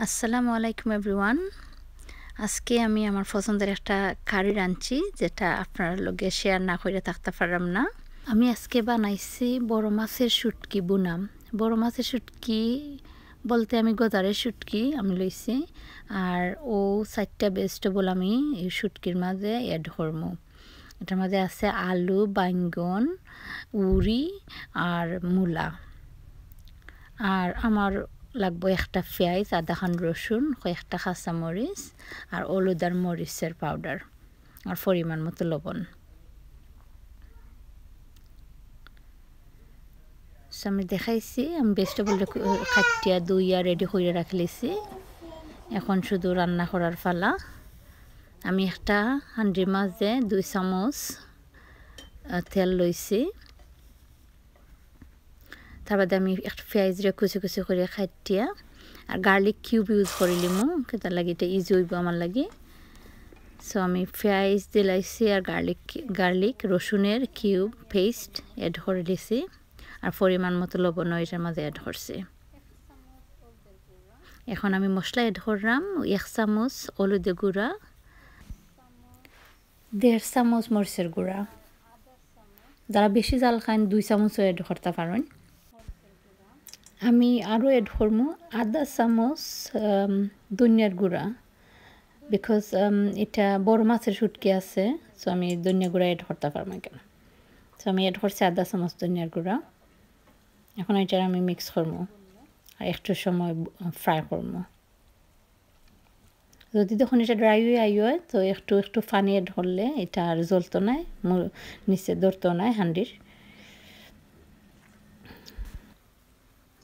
আসসালামু আলাইকুম এভরিওয়ান। আজকে আমি আমার পছন্দের একটা কারি রাঁধছি, যেটা আপনার লগে শেয়ার না করে থাকতে পারলাম না। আমি আজকে বানাইছি বড় মাছের শুটকি বুনা। বড় মাছের শুটকি বলতে আমি গজারের শুটকি আমি লইছি, আর ও 4টা ভেজিটেবল আমি এই শুটকির মাঝে অ্যাড করব। এটার মাঝে আছে আলু, বাইঙ্গন, উড়ি আর মূলা। আর আমার লাগবো একটা পেঁয়াজ, আধাখান রসুন, কয়েকটা কাঁচামরিচ আর হলুদ আর মরিচের পাউডার আর পরিমাণ মতো লবণ। আমি দেখাইছি, আমি ভেজিটেবল কাটিয়া ধুইয়া রেডি করে রাখলেছি। এখন শুধু রান্না করার পালা। আমি একটা হাঁড়ির মাঝে 2 চামচ তেল লইছি। তার বাদে আমি একটা পেঁয়াজরে কুচি কুচি করে কাটিয়া আর গার্লিক কিউব ইউজ করে লিমু, তার লাগে এটা ইজি হইব আমার লাগে। সো আমি পেঁয়াজ দিলাইছি আর গার্লিক রসুনের কিউব পেস্ট অ্যাড করে দিছি, আর পরিমাণ মতো লবণ এটার মাঝে অ্যাড করছি। এখন আমি মশলা অ্যাড করলাম 1 চামচ হলুদের গুঁড়া, 1.5 চামচ মরিচের গুঁড়া। যারা বেশি জাল খান 2 চামচও অ্যাড করতে পারেন। আমি আরও অ্যাড করবো 1/2 চামচ ধনিয়ার গুঁড়া, বিকজ এটা বড় মাছের শুটকি আছে, সো আমি ধনিয়া গুঁড়া অ্যাড করতে পারবো কেন। সো আমি অ্যাড করছি 1/2 চামচ ধনিয়ার গুঁড়া। এখন এটা আমি মিক্স করবো আর একটু সময় ফ্রাই করবো। যদি তখন এটা ড্রাই হয়ে আইয় তো একটু পানি অ্যাড করলে এটা আর জ্বলতো নাই, নিচে ধরতো নাই হাঁড়ির।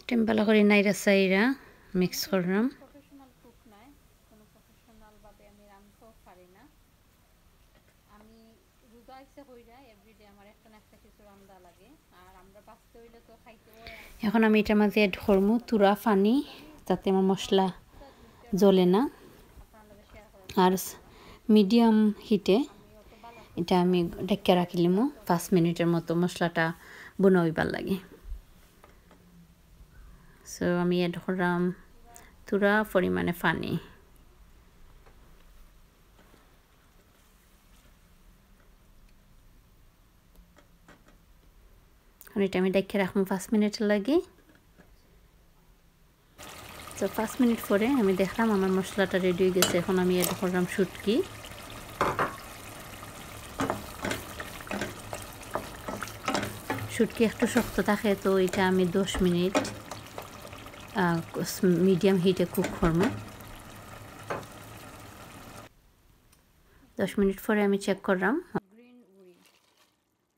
টেম্পালা করে নাইরা সাইরা মিক্স করলাম। এখন আমি এটার মাঝে অ্যাড করবো তুরা পানি, যাতে আমার মশলা জ্বলে না। আর মিডিয়াম হিটে এটা আমি ঢেকে রাখিলিমু 5 মিনিটের মতো, মশলাটা বুনা হইবার লাগে। সো আমি অ্যাড করলাম তুরা পরিমাণে পানি। এটা আমি ঢেকে রাখবো 5 মিনিটের লাগে। তো 5 মিনিট পরে আমি দেখলাম আমার মশলাটা রেডি হয়ে গেছে। এখন আমি অ্যাড করলাম শুটকি। শুটকি একটু শক্ত থাকে, তো এটা আমি 10 মিনিট মিডিয়াম হিটে কুক করব। 10 মিনিট পরে আমি চেক করলাম।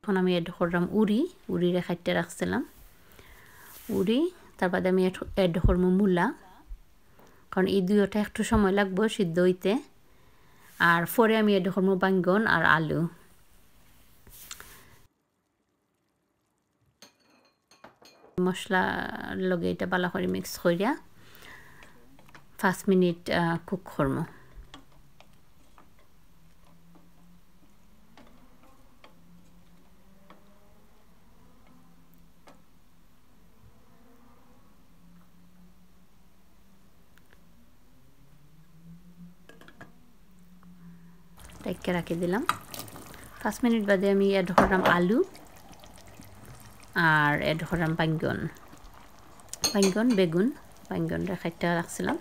এখন আমি অ্যাড করলাম উড়িরে খাইতে রাখছিলাম উড়ি। তার বাদে আমি অ্যাড করব মূলা, কারণ এই দুইটা একটু সময় লাগবে সিদ্ধ হইতে। আর পরে আমি অ্যাড করব বাইঙ্গন আর আলু। মশলা লগে এটা ভালো করে মিক্স করিয়া 5 মিনিট কুক করব। ঢেকে রাখি দিলাম। 5 মিনিট বাদে আমি অ্যাড করলাম আলু আর অ্যাড করলাম বেগুন খাইতে রাখছিলাম।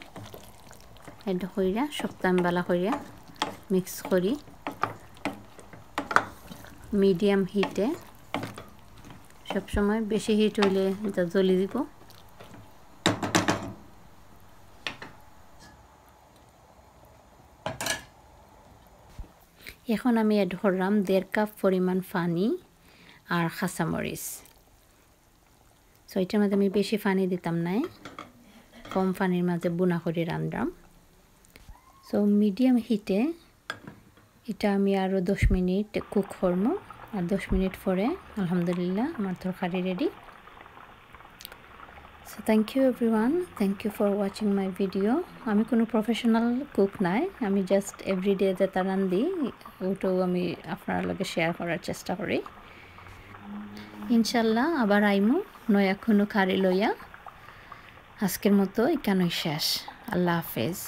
অ্যাড করিয়া সবটা আমি ভালো করিয়া মিক্স করি মিডিয়াম হিটে। সবসময় বেশি হিট হইলে এটা জ্বলি দিব। এখন আমি অ্যাড করলাম 1.5 কাপ পরিমাণ পানি আর কাঁচামরিচ। সো এটার মধ্যে আমি বেশি পানি দিতাম না, কম পানির মাঝে বুনা করে রান্নাম। সো মিডিয়াম হিটে এটা আমি আরও 10 মিনিট কুক করব। আর 10 মিনিট পরে আলহামদুলিল্লাহ আমার তরকারি ready. So thank you everyone, thank you for watching my video. আমি কোনো প্রফেশনাল কুক নাই, আমি জাস্ট এভরিডে যেটা রান্ধি ওটাও আমি আপনার লগে শেয়ার করার চেষ্টা করি। ইনশাল্লাহ আবার আইমু নয়া কোনো কারি লইয়া। আজকের মতো এখানেই শেষ। আল্লাহ হাফেজ।